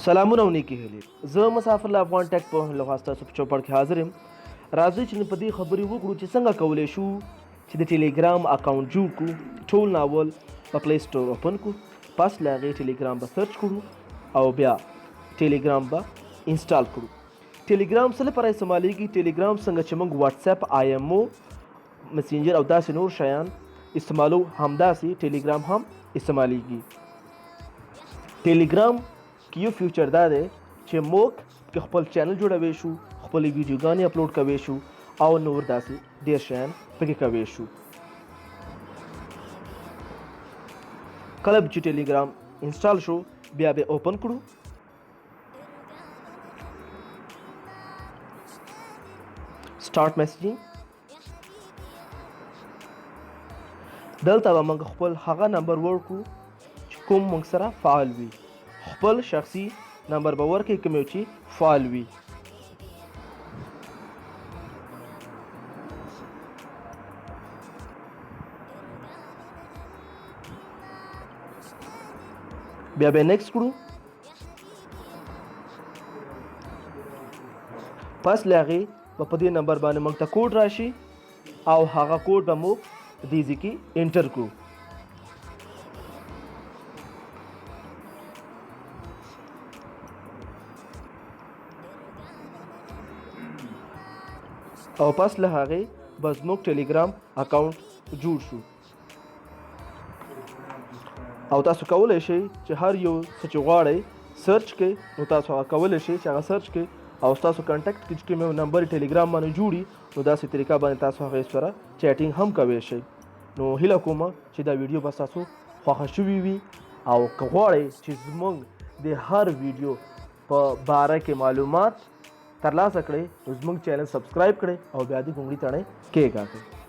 سلامونه او نیکی هیلې. زه مسافر له افغان ټیک په لغا ستاسو په چوپړ کې حاضر یم. راځئ چې په دې خبرې وکړو چې څنګه کولی شو چې د ټیلیګرام اکاونټ جوړ کړو. ټول ناول په پلی سټور اوپن کړو، پس له هغې ټیلیګرام به سرچ کړو او بیا ټیلیګرام به انسټال کړو. ټیلیګرام څه لپاره استعمالیږي؟ ټیلیګرام څنګه چې موږ واتساپ، آی ایم او، مسنجر او داسې نور شیان استعمالو، همداسې ټیلیګرام هم استعمالیږي. ټیلیګرام کې یو فیوچر دا دی چې موږ خپل چینل جوړوی شو، خپل ویډیوګانې اپلوډ کوی شو او نور داسې ډېر شیان پکې کوی شو. کله چې ټیلیګرام انسټال شو بیا به اوپن کړو. سٹارټ میسیجینګ. دلته به موږ خپل هغه نمبر ورکړو چې کوم موږ سره فعال وي. خپل شخصي نمبر به ورکړئ کوم یو چې فعال وي. بیا به نیکسټ کړو. پس له هغې به په دې نمبر باندې موږ ته کوډ راشي او هغه کوډ به موږ په دې ځای کې انټر کړو. او پس له هغې به زموږ ټیلیګرام اکاونټ جوړ شو. او تاسو کولی شئ چې هر یو څه چې غواړئ سرچ کړئ، نو تاسو هغه کولی شئ چې هغه سرچ کړئ او ستاسو کنټیکټ کې چې کوم یو نمبر ټیلیګرام باندې جوړي، نو داسې طریقه باندې تاسو هغې سره چیټینګ هم کوی شئ. نو هیله کومه چې دا ویډیو به ستاسو خوښه شوي وي، او که غواړئ چې زموږ د هر ویډیو په باره کې معلومات ترلاسه کړئ، نو زموږ چینل سبسکرایب کړئ او بیا د ګونګړي تڼۍ کېکاږئ.